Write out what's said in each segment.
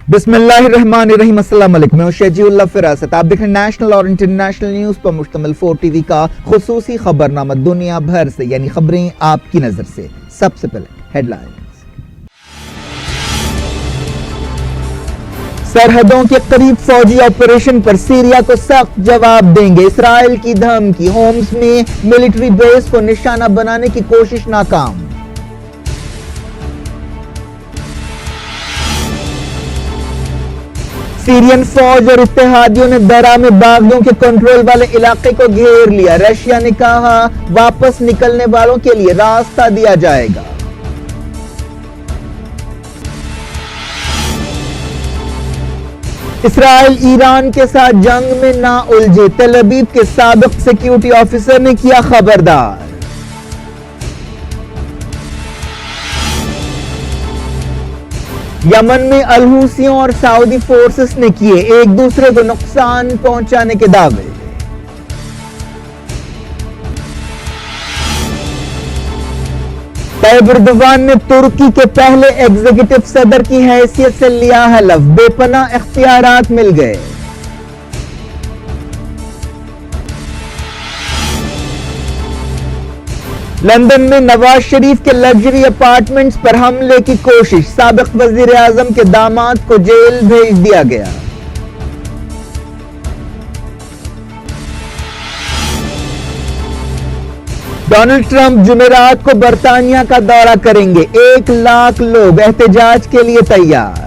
بسم اللہ الرحمن الرحیم۔ السلام علیکم، میں شجی اللہ فراست۔ آپ دیکھ رہے ہیں نیشنل اور انٹرنیشنل نیوز پر مشتمل 4 ٹی وی کا خصوصی خبرنامہ دنیا بھر سے، یعنی خبریں آپ کی نظر سے۔ سب سے پہلے ہیڈ لائنز۔ سرحدوں کے قریب فوجی آپریشن پر سیریا کو سخت جواب دیں گے، اسرائیل کی دھمکی۔ ہومس میں ملٹری بیس کو نشانہ بنانے کی کوشش ناکام۔ سیرین فوج اور اتحادیوں نے درہ میں باغیوں کے کنٹرول والے علاقے کو گھیر لیا، رشیا نے کہا واپس نکلنے والوں کے لیے راستہ دیا جائے گا۔ اسرائیل ایران کے ساتھ جنگ میں نہ الجھے، تل ابیب کے سابق سیکیورٹی آفیسر نے کیا خبردار۔ یمن میں الحوثیوں اور سعودی فورسز نے کیے ایک دوسرے کو نقصان پہنچانے کے دعوے۔ طیب اردوان نے ترکی کے پہلے ایگزیکٹو صدر کی حیثیت سے لیا حلف، بے پناہ اختیارات مل گئے۔ لندن میں نواز شریف کے لگژری اپارٹمنٹس پر حملے کی کوشش، سابق وزیر اعظم کے داماد کو جیل بھیج دیا گیا۔ ڈونلڈ ٹرمپ جمعرات کو برطانیہ کا دورہ کریں گے، 1 لاکھ لوگ احتجاج کے لیے تیار۔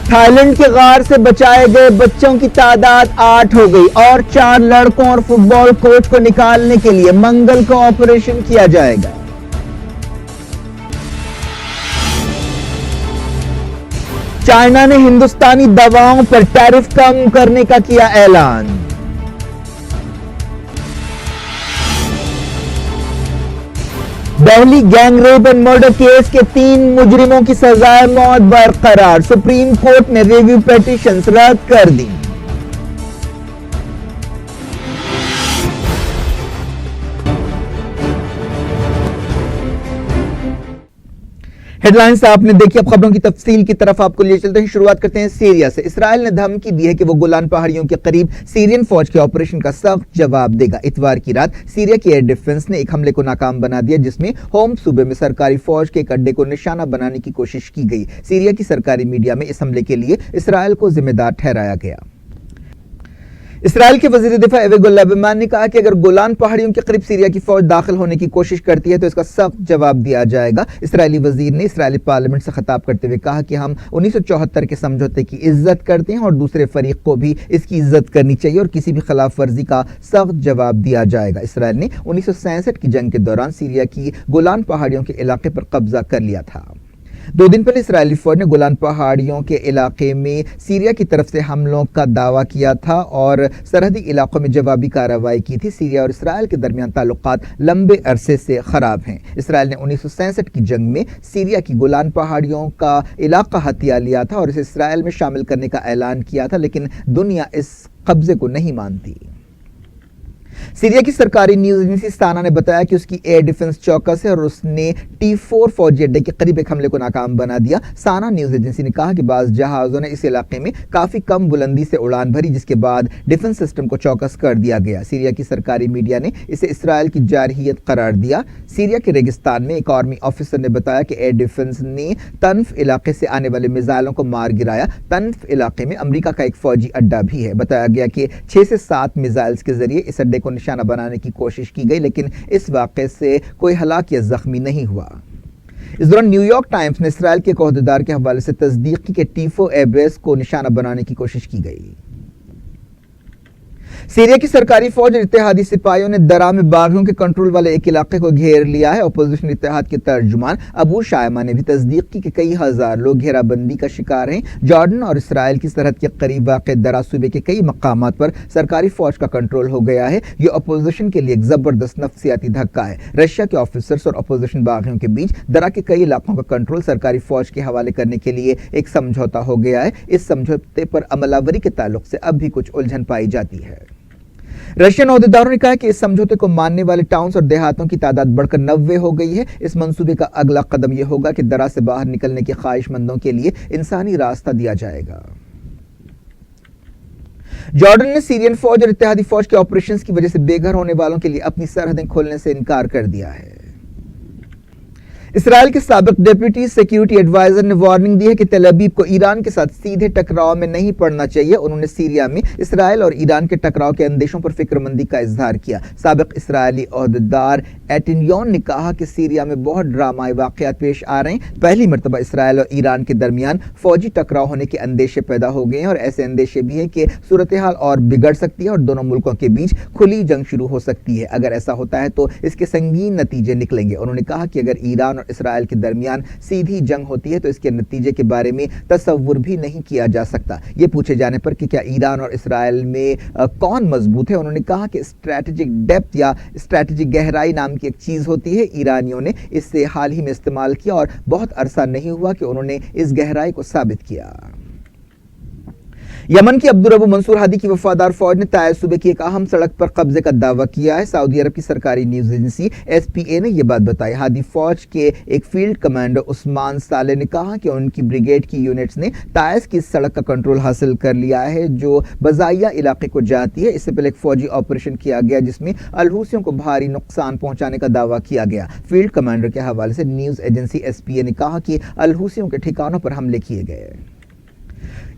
تھائی لینڈ کے غار سے بچائے گئے بچوں کی تعداد 8 ہو گئی، اور 4 لڑکوں اور فٹ بال کوچ کو نکالنے کے لیے منگل کو آپریشن کیا جائے گا۔ چائنا نے ہندوستانی دواؤں پر ٹیرف کم کرنے کا کیا اعلان۔ Delhi gang rape and murder case کے 3 مجرموں کی سزائے موت برقرار، سپریم کورٹ نے ریویو پیٹیشنز رد کر دی۔ ہیڈ لائنز آپ نے دیکھی، اب خبروں کی تفصیل کی طرف آپ کو لے چلتے ہیں۔ شروعات کرتے ہیں سیریا سے۔ اسرائیل نے دھمکی دی ہے کہ وہ گولان پہاڑیوں کے قریب سیرین فوج کے آپریشن کا سخت جواب دے گا۔ اتوار کی رات سیریا کی ایئر ڈیفنس نے ایک حملے کو ناکام بنا دیا، جس میں ہوم صوبے میں سرکاری فوج کے ایک اڈے کو نشانہ بنانے کی کوشش کی گئی۔ سیریا کی سرکاری میڈیا میں اس حملے کے لیے اسرائیل کو ذمہ دار ٹھہرایا گیا۔ اسرائیل کے وزیر دفاع ایوگو لیبرمان نے کہا کہ اگر گولان پہاڑیوں کے قریب سیریا کی فوج داخل ہونے کی کوشش کرتی ہے تو اس کا سخت جواب دیا جائے گا۔ اسرائیلی وزیر نے اسرائیلی پارلیمنٹ سے خطاب کرتے ہوئے کہا کہ ہم 1974 کے سمجھوتے کی عزت کرتے ہیں اور دوسرے فریق کو بھی اس کی عزت کرنی چاہیے اور کسی بھی خلاف ورزی کا سخت جواب دیا جائے گا۔ اسرائیل نے 1967 کی جنگ کے دوران سیریا کی گولان پہاڑیوں کے علاقے پر قبضہ کر لیا تھا۔ 2 دن پہلے اسرائیلی فوج نے گولان پہاڑیوں کے علاقے میں سیریا کی طرف سے حملوں کا دعویٰ کیا تھا اور سرحدی علاقوں میں جوابی کارروائی کی تھی۔ سیریا اور اسرائیل کے درمیان تعلقات لمبے عرصے سے خراب ہیں۔ اسرائیل نے 1967 کی جنگ میں سیریا کی گولان پہاڑیوں کا علاقہ ہتھیا لیا تھا اور اسے اسرائیل میں شامل کرنے کا اعلان کیا تھا، لیکن دنیا اس قبضے کو نہیں مانتی۔ سیریا کی سرکاری نیوز ایجنسی سانا نے بتایا کہ اس کی ایئر ڈیفنس چوکس ہے اور اس نے T4 فوجی اڈے کے قریب ایک حملے کو ناکام بنا دیا۔ سانا نیوز ایجنسی نے کہا کہ بعض جہازوں نے اس علاقے میں کافی کم بلندی سے اڑان بھری، جس کے بعد ڈیفنس سسٹم کو چوکس کر دیا گیا۔ سیریا کی سرکاری میڈیا نے اسے اسرائیل کی جارحیت قرار دیا۔ سیریا کے ریگستان میں ایک آرمی آفیسر نے بتایا کہ ایئر ڈیفنس نے تنف علاقے سے آنے والے میزائلوں کو مار گرایا۔ تنف علاقے میں امریکہ کا ایک فوجی اڈہ بھی ہے۔ بتایا گیا کہ 6 سے 7 میزائلز کے ذریعے اس اڈے کو نشانہ بنانے کی کوشش کی گئی، لیکن اس واقعے سے کوئی ہلاک یا زخمی نہیں ہوا۔ اس دوران نیو یارک ٹائمز نے اسرائیل کے ایک عہدیدار کے حوالے سے تصدیق کی کہ T4 ایئر بیس کو نشانہ بنانے کی کوشش کی گئی۔ سیریا کی سرکاری فوج اور اتحادی سپاہیوں نے درہ میں باغیوں کے کنٹرول والے ایک علاقے کو گھیر لیا ہے۔ اپوزیشن اتحاد کے ترجمان ابو شائمہ نے بھی تصدیق کی کہ کئی ہزار لوگ گھیرا بندی کا شکار ہیں۔ جارڈن اور اسرائیل کی سرحد کے قریب واقع درہ صوبے کے کئی مقامات پر سرکاری فوج کا کنٹرول ہو گیا ہے۔ یہ اپوزیشن کے لیے ایک زبردست نفسیاتی دھکا ہے۔ رشیا کے آفیسرز اور اپوزیشن باغیوں کے بیچ درہ کے کئی علاقوں کا کنٹرول سرکاری فوج کے حوالے کرنے کے لیے ایک سمجھوتا ہو گیا ہے۔ اس سمجھوتے پر عمل آوری کے تعلق سے اب بھی کچھ الجھن پائی جاتی ہے۔ رشین عہدیداروں نے کہا کہ اس سمجھوتے کو ماننے والے ٹاؤنز اور دیہاتوں کی تعداد بڑھ کر 90 ہو گئی ہے۔ اس منصوبے کا اگلا قدم یہ ہوگا کہ درہ سے باہر نکلنے کی خواہش مندوں کے لیے انسانی راستہ دیا جائے گا۔ جارڈن نے سیرین فوج اور اتحادی فوج کے آپریشنز کی وجہ سے بے گھر ہونے والوں کے لیے اپنی سرحدیں کھولنے سے انکار کر دیا ہے۔ اسرائیل کے سابق ڈیپٹی سیکیورٹی ایڈوائزر نے وارننگ دی ہے کہ تل ابیب کو ایران کے ساتھ سیدھے ٹکراؤ میں نہیں پڑنا چاہیے۔ انہوں نے سیریا میں اسرائیل اور ایران کے ٹکراؤ کے اندیشوں پر فکر مندی کا اظہار کیا۔ سابق اسرائیلی عہدیدار ایٹنیون نے کہا کہ سیریا میں بہت ڈرامائی واقعات پیش آ رہے ہیں۔ پہلی مرتبہ اسرائیل اور ایران کے درمیان فوجی ٹکراؤ ہونے کے اندیشے پیدا ہو گئے ہیں اور ایسے اندیشے بھی ہیں کہ صورتحال اور بگڑ سکتی ہے اور دونوں ملکوں کے بیچ کھلی جنگ شروع ہو سکتی ہے۔ اگر ایسا ہوتا ہے تو اس کے سنگین نتیجے نکلیں گے۔ انہوں نے کہا کہ اگر ایران اور اسرائیل کے درمیان سیدھی جنگ ہوتی ہے تو اس کے نتیجے کے بارے میں تصور بھی نہیں کیا جا سکتا۔ یہ پوچھے جانے پر کہ کیا ایران اور اسرائیل میں کون مضبوط ہے، انہوں نے کہا کہ اسٹریٹجک ڈیپتھ یا اسٹریٹجک گہرائی نام کی ایک چیز ہوتی ہے۔ ایرانیوں نے اس سے حال ہی میں استعمال کیا اور بہت عرصہ نہیں ہوا کہ انہوں نے اس گہرائی کو ثابت کیا۔ یمن کی عبدالرب منصور ہادی کی وفادار فوج نے تائز صوبے کی ایک اہم سڑک پر قبضے کا دعویٰ کیا ہے۔ سعودی عرب کی سرکاری نیوز ایجنسی SPA نے یہ بات بتائی۔ ہادی فوج کے ایک فیلڈ کمانڈر عثمان صالح نے کہا کہ ان کی بریگیڈ کی یونٹس نے تائز کی سڑک کا کنٹرول حاصل کر لیا ہے جو بزائیہ علاقے کو جاتی ہے۔ اس سے پہلے ایک فوجی آپریشن کیا گیا جس میں الحوثیوں کو بھاری نقصان پہنچانے کا دعویٰ کیا گیا۔ فیلڈ کمانڈر کے حوالے سے نیوز ایجنسی SPA نے کہا کہ الحوثیوں کے ٹھکانوں پر حملے کیے گئے۔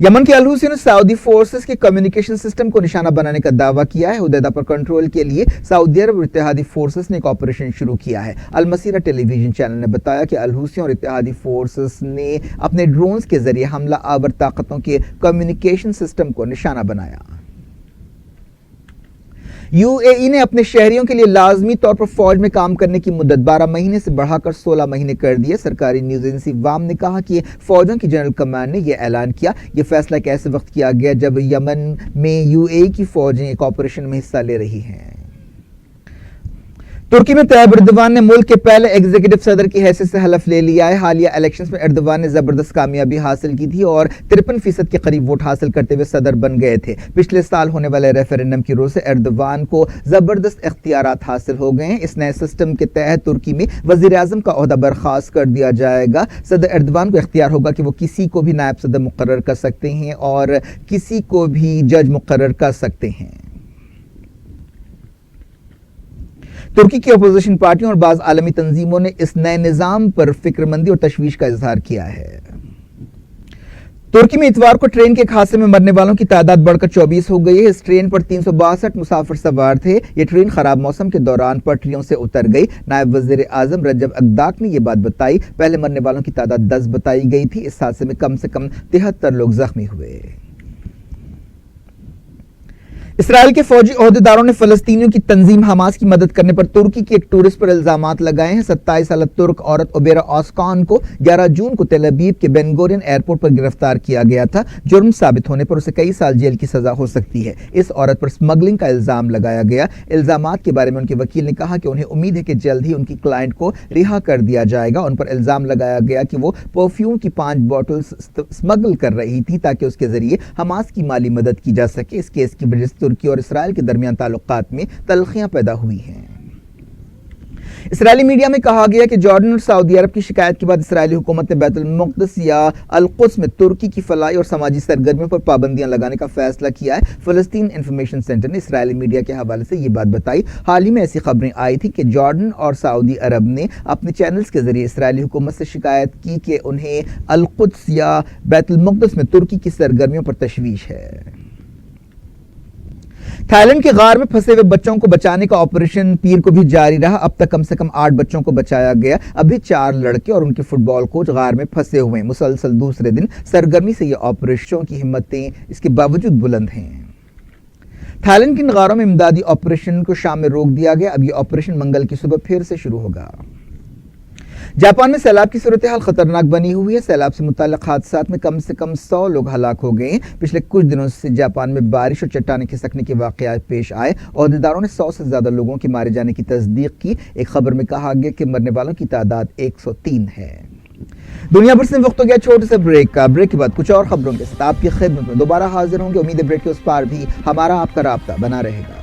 یمن کے الحوثیوں نے سعودی فورسز کے کمیونیکیشن سسٹم کو نشانہ بنانے کا دعویٰ کیا ہے۔ حدیدہ پر کنٹرول کے لیے سعودی عرب اور اتحادی فورسز نے ایک آپریشن شروع کیا ہے۔ المسیرہ ٹیلی ویژن چینل نے بتایا کہ الحوثیوں اور اتحادی فورسز نے اپنے ڈرونز کے ذریعے حملہ آور طاقتوں کے کمیونیکیشن سسٹم کو نشانہ بنایا۔ UAE نے اپنے شہریوں کے لیے لازمی طور پر فوج میں کام کرنے کی مدت 12 مہینے سے بڑھا کر 16 مہینے کر دی ہے۔ سرکاری نیوز ایجنسی وام نے کہا کہ فوجوں کی جنرل کمانڈ نے یہ اعلان کیا۔ یہ فیصلہ ایک ایسے وقت کیا گیا جب یمن میں UAE کی فوجیں ایک آپریشن میں حصہ لے رہی ہیں۔ ترکی میں طیب اردوان نے ملک کے پہلے ایگزیکٹو صدر کی حیثیت سے حلف لے لیا ہے۔ حالیہ الیکشنز میں اردوان نے زبردست کامیابی حاصل کی تھی اور 53% کے قریب ووٹ حاصل کرتے ہوئے صدر بن گئے تھے۔ پچھلے سال ہونے والے ریفرینڈم کی روح سے اردوان کو زبردست اختیارات حاصل ہو گئے ہیں۔ اس نئے سسٹم کے تحت ترکی میں وزیر اعظم کا عہدہ برخاست کر دیا جائے گا۔ صدر اردوان کو اختیار ہوگا کہ وہ کسی کو بھی نائب صدر مقرر کر سکتے ہیں اور کسی کو بھی جج مقرر کر سکتے ہیں۔ ترکی کی اپوزیشن پارٹیوں اور بعض عالمی تنظیموں نے اس نئے نظام پر فکر مندی اور تشویش کا اظہار کیا ہے۔ ترکی میں اتوار کو ٹرین کے ایک حادثے میں مرنے والوں کی تعداد بڑھ کر 24 ہو گئی ہے۔ اس ٹرین پر 362 مسافر سوار تھے۔ یہ ٹرین خراب موسم کے دوران پٹریوں سے اتر گئی۔ نائب وزیر اعظم رجب اکداک نے یہ بات بتائی۔ پہلے مرنے والوں کی تعداد 10 بتائی گئی تھی۔ اس حادثے میں کم سے کم 73 لوگ زخمی ہوئے۔ اسرائیل کے فوجی عہدیداروں نے فلسطینیوں کی تنظیم حماس کی مدد کرنے پر ترکی کی ایک ٹورسٹ پر الزامات لگائے ہیں۔ 27 سالہ ترک عورت عبیرہ اوسکان کو 11 جون کو تل ابیب کے بین گورین ایئرپورٹ پر گرفتار کیا گیا تھا۔ جرم ثابت ہونے پر اسے کئی سال جیل کی سزا ہو سکتی ہے۔ اس عورت پر سمگلنگ کا الزام لگایا گیا۔ الزامات کے بارے میں ان کے وکیل نے کہا کہ انہیں امید ہے کہ جلد ہی ان کی کلائنٹ کو رہا کر دیا جائے گا۔ ان پر الزام لگایا گیا کہ وہ پرفیوم کی 5 بوٹلز سمگل کر رہی تھی تاکہ اس کے ذریعے حماس کی مالی مدد کی جا سکے۔ اس کیس کی وجہ سے ترکی اور اسرائیل کے درمیان تعلقات میں تلخیاں پیدا ہوئی ہیں۔ اسرائیلی میڈیا میں کہا گیا کہ جارڈن اور سعودی عرب کی شکایت کے بعد اسرائیلی حکومت نے بیت المقدس یا القدس میں ترکی کی فلاحی اور سماجی سرگرمیوں پر پابندیاں لگانے کا فیصلہ کیا ہے۔ فلسطین انفارمیشن سینٹر نے اسرائیلی میڈیا کے حوالے سے یہ بات بتائی۔ حال ہی میں ایسی خبریں آئی تھی کہ جارڈن اور سعودی عرب نے اپنے چینلز کے ذریعے اسرائیلی حکومت سے شکایت کی کہ انہیں القدس یا بیت المقدس میں ترکی کی سرگرمیوں پر تشویش ہے۔ تھائی لینڈ کے غار میں پھنسے ہوئے بچوں کو بچانے کا آپریشن پیر کو بھی جاری رہا۔ اب تک کم سے کم 8 بچوں کو بچایا گیا۔ ابھی 4 لڑکے اور ان کے فٹ بال کوچ غار میں پھنسے ہوئے ہیں۔ مسلسل دوسرے دن سرگرمی سے یہ آپریشن کی ہمتیں اس کے باوجود بلند ہیں۔ تھائی لینڈ کے ان غاروں میں امدادی آپریشن کو شام میں روک دیا گیا۔ اب یہ آپریشن منگل کی صبح پھر سے شروع ہوگا۔ جاپان میں سیلاب کی صورتحال خطرناک بنی ہوئی ہے۔ سیلاب سے متعلق حادثات میں کم سے کم 100 لوگ ہلاک ہو گئے ہیں۔ پچھلے کچھ دنوں سے جاپان میں بارش اور چٹانیں کھسکنے کے واقعات پیش آئے۔ عہدیداروں نے 100 سے زیادہ لوگوں کے مارے جانے کی تصدیق کی۔ ایک خبر میں کہا گیا کہ مرنے والوں کی تعداد 103 ہے۔ دنیا بھر سے وقت ہو گیا چھوٹے سے بریک کا۔ بریک کے بعد کچھ اور خبروں کے ساتھ آپ کی خدمت میں دوبارہ حاضر ہوں گے۔ امید ہے بریک کے اس پار بھی ہمارا آپ کا رابطہ بنا رہے گا۔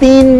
3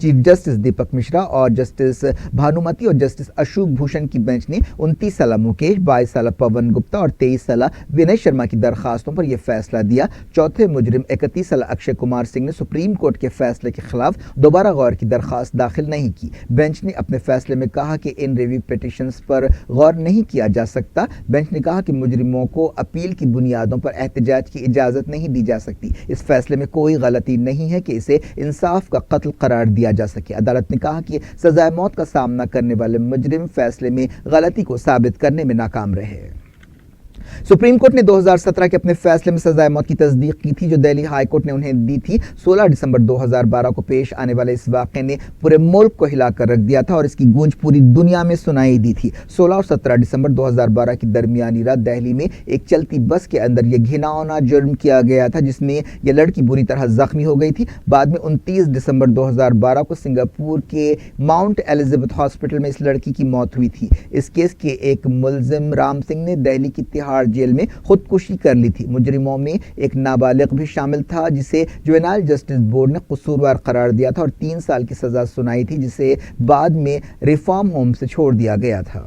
چیف جسٹس دیپک مشرا اور جسٹس بھانومتی اور جسٹس اشوک بھوشن کی بینچ نے 29 سالہ مکیش، 22 سالہ پون گپتا اور 23 سالہ ونے شرما کی درخواستوں پر یہ فیصلہ دیا۔ چوتھے مجرم 31 سالہ اکشے کمار سنگھ نے سپریم کورٹ کے فیصلے کے خلاف دوبارہ غور کی درخواست داخل نہیں کی۔ بینچ نے اپنے فیصلے میں کہا کہ ان ریویو پیٹیشنز پر غور نہیں کیا جا سکتا۔ بینچ نے کہا کہ مجرموں کو اپیل کی بنیادوں پر احتجاج کی اجازت نہیں دی جا سکتی۔ اس فیصلے میں کوئی غلطی نہیں ہے کہ اسے انصاف کا قتل قرار دیا جا سکے۔ عدالت نے کہا کہ سزائے موت کا سامنا کرنے والے مجرم فیصلے میں غلطی کو ثابت کرنے میں ناکام رہے۔ سپریم کورٹ نے 2017 کے اپنے فیصلے میں سزائے موت کی تصدیق کی تھی جو دہلی ہائی کورٹ نے انہیں دی تھی۔ 16 دسمبر 2012 کو پیش آنے والے اس واقعے نے پورے ملک کو ہلا کر رکھ دیا تھا اور اس کی گونج پوری دنیا میں سنائی دی تھی۔ 16 اور 17 دسمبر 2012 کی درمیانی رات دہلی میں ایک چلتی بس کے اندر یہ گھناؤنا جرم کیا گیا تھا جس میں یہ لڑکی بری طرح زخمی ہو گئی تھی۔ بعد میں 29 دسمبر 2012 کو سنگاپور کے ماؤنٹ ایلزابتھ ہاسپٹل میں اس لڑکی کی موت ہوئی تھی۔ اس کیس کے ایک ملزم رام سنگھ نے دہلی کی تہاڑ جیل میں خودکشی کر لی تھی۔ مجرموں میں ایک نابالغ بھی شامل تھا جسے جوینائل جسٹس بورڈ نے قصوروار قرار دیا تھا اور 3 سال کی سزا سنائی تھی جسے بعد میں ریفارم ہوم سے چھوڑ دیا گیا تھا۔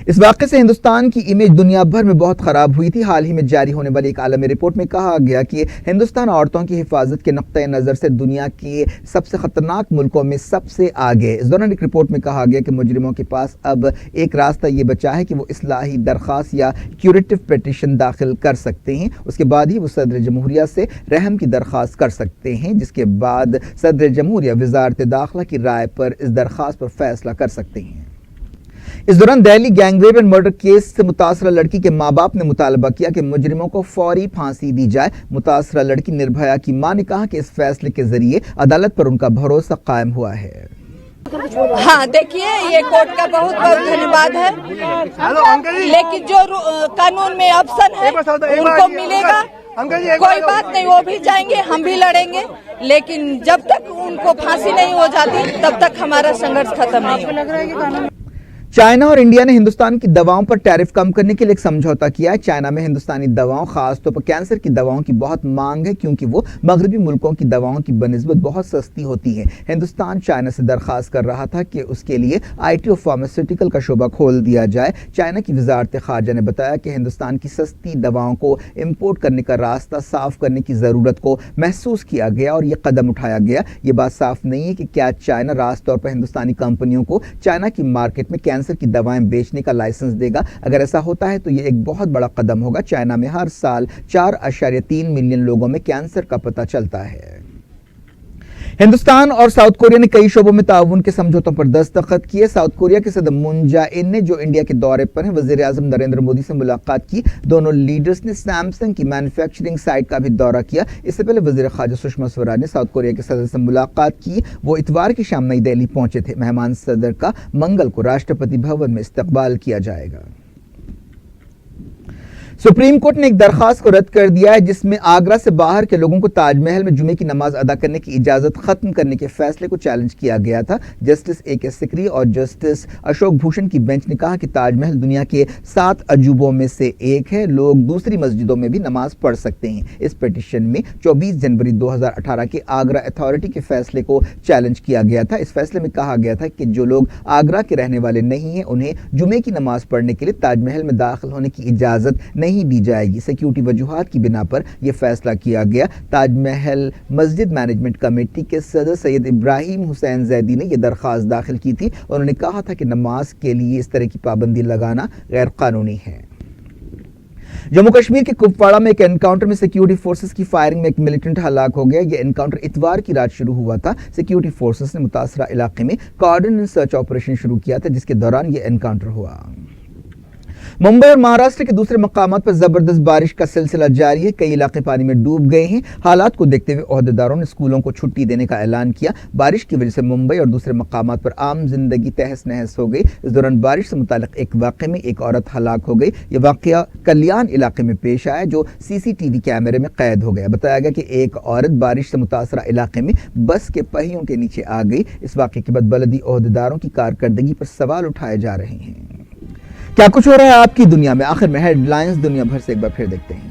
اس واقعے سے ہندوستان کی امیج دنیا بھر میں بہت خراب ہوئی تھی۔ حال ہی میں جاری ہونے والی ایک عالمی رپورٹ میں کہا گیا کہ ہندوستان عورتوں کی حفاظت کے نقطۂ نظر سے دنیا کے سب سے خطرناک ملکوں میں سب سے آگے۔ اس دوران ایک رپورٹ میں کہا گیا کہ مجرموں کے پاس اب ایک راستہ یہ بچا ہے کہ وہ اصلاحی درخواست یا کیوریٹو پیٹیشن داخل کر سکتے ہیں۔ اس کے بعد ہی وہ صدر جمہوریہ سے رحم کی درخواست کر سکتے ہیں جس کے بعد صدر جمہوریہ وزارت داخلہ کی رائے پر اس درخواست پر فیصلہ کر سکتے ہیں۔ اس دوران Delhi gang rape and murder case سے متاثرہ لڑکی کے ماں باپ نے مطالبہ کیا کہ مجرموں کو فوری پھانسی دی جائے۔ متاثرہ لڑکی نربھیا کی ماں نے کہا کہ اس فیصلے کے ذریعے عدالت پر ان کا بھروسہ قائم ہوا ہے۔ ہاں دیکھیے یہ کورٹ کا بہت بہت دھنیواد ہے، لیکن جو قانون میں آپشن ہے ان کو ملے گا، کوئی بات نہیں، وہ بھی جائیں گے، ہم بھی لڑیں گے، لیکن جب تک ان کو پھانسی نہیں ہو جاتی تب تک ہمارا سنگھرش ختم نہیں ہوگا۔ چائنا اور انڈیا نے ہندوستان کی دواؤں پر ٹیرف کم کرنے کے لیے ایک سمجھوتا کیا ہے۔ چائنا میں ہندوستانی دواؤں خاص طور پر کینسر کی دواؤں کی بہت مانگ ہے کیونکہ وہ مغربی ملکوں کی دواؤں کی بنسبت بہت سستی ہوتی ہے۔ ہندوستان چائنا سے درخواست کر رہا تھا کہ اس کے لیے آئی ٹی اور فارماسیوٹیکل کا شعبہ کھول دیا جائے۔ چائنا کی وزارت خارجہ نے بتایا کہ ہندوستان کی سستی دواؤں کو امپورٹ کرنے کا راستہ صاف کرنے کی ضرورت کو محسوس کیا گیا اور یہ قدم اٹھایا گیا۔ یہ بات صاف نہیں ہے کہ کیا چائنا راست طور پر ہندوستانی کمپنیوں کو چائنا کی مارکیٹ میں کینسر کی دوائیں بیچنے کا لائسنس دے گا۔ اگر ایسا ہوتا ہے تو یہ ایک بہت بڑا قدم ہوگا۔ چائنا میں ہر سال 4.3 ملین لوگوں میں کینسر کا پتہ چلتا ہے۔ ہندوستان اور ساؤتھ کوریا نے کئی شعبوں میں تعاون کے سمجھوتوں پر دستخط کیے۔ ساؤتھ کوریا کے صدر مون جے ان نے جو انڈیا کے دورے پر ہیں وزیر اعظم نریندر مودی سے ملاقات کی۔ دونوں لیڈرز نے سیمسنگ کی مینوفیکچرنگ سائٹ کا بھی دورہ کیا۔ اس سے پہلے وزیر خارجہ سشما سوراج نے ساؤتھ کوریا کے صدر سے ملاقات کی۔ وہ اتوار کی شام نئی دہلی پہنچے تھے۔ مہمان صدر کا منگل کو راشٹرپتی بھون میں استقبال کیا جائے گا۔ سپریم کورٹ نے ایک درخواست کو رد کر دیا ہے جس میں آگرہ سے باہر کے لوگوں کو تاج محل میں جمعے کی نماز ادا کرنے کی اجازت ختم کرنے کے فیصلے کو چیلنج کیا گیا تھا۔ جسٹس اے کے سکری اور جسٹس اشوک بھوشن کی بینچ نے کہا کہ تاج محل دنیا کے 7 عجوبوں میں سے ایک ہے، لوگ دوسری مسجدوں میں بھی نماز پڑھ سکتے ہیں۔ اس پیٹیشن میں 24 جنوری 2018 کے آگرہ اتھارٹی کے فیصلے کو چیلنج کیا گیا تھا۔ اس فیصلے میں کہا گیا تھا کہ جو لوگ آگرہ کے رہنے والے نہیں ہیں انہیں جمعے کی نماز پڑھنے کے لیے تاج محل میں داخل ہونے کی اجازت نہیں دی جائے گی۔ سیکیورٹی وجوہات کی بنا پر یہ فیصلہ کیا گیا۔ تاج محل مسجد مینجمنٹ کمیٹی کے صدر سید ابراہیم حسین زیدی نے یہ درخواست داخل کی تھی۔ انہوں نے کہا تھا کہ نماز کے لیے اس طرح کی پابندی لگانا غیر قانونی ہے۔ جموں کشمیر کے کپواڑہ میں ایک انکاؤنٹر میں سیکیورٹی فورسز کی فائرنگ میں ایک ملیٹنٹ ہلاک ہو گیا۔ یہ انکاؤنٹر اتوار کی رات شروع ہوا تھا۔ سیکیورٹی فورسز نے متاثرہ علاقے میں کوآرڈینیٹ سرچ آپریشن شروع کیا تھا جس کے دوران یہ انکاؤنٹر ہوا۔ ممبئی اور مہاراشٹر کے دوسرے مقامات پر زبردست بارش کا سلسلہ جاری ہے۔ کئی علاقے پانی میں ڈوب گئے ہیں۔ حالات کو دیکھتے ہوئے عہدیداروں نے اسکولوں کو چھٹی دینے کا اعلان کیا۔ بارش کی وجہ سے ممبئی اور دوسرے مقامات پر عام زندگی تہس نہس ہو گئی۔ اس دوران بارش سے متعلق ایک واقعے میں ایک عورت ہلاک ہو گئی۔ یہ واقعہ کلیان علاقے میں پیش آیا جو CCTV کیمرے میں قید ہو گیا۔ بتایا گیا کہ ایک عورت بارش سے متاثرہ علاقے میں بس کے پہیوں کے نیچے آ گئی۔ اس واقعے کے بعد بلدی عہدیداروں کی کارکردگی پر سوال اٹھائے جا رہے ہیں۔ کیا کچھ ہو رہا ہے آپ کی دنیا میں؟ آخر میں ہیڈ لائنز دنیا بھر سے ایک بار پھر دیکھتے ہیں۔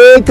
1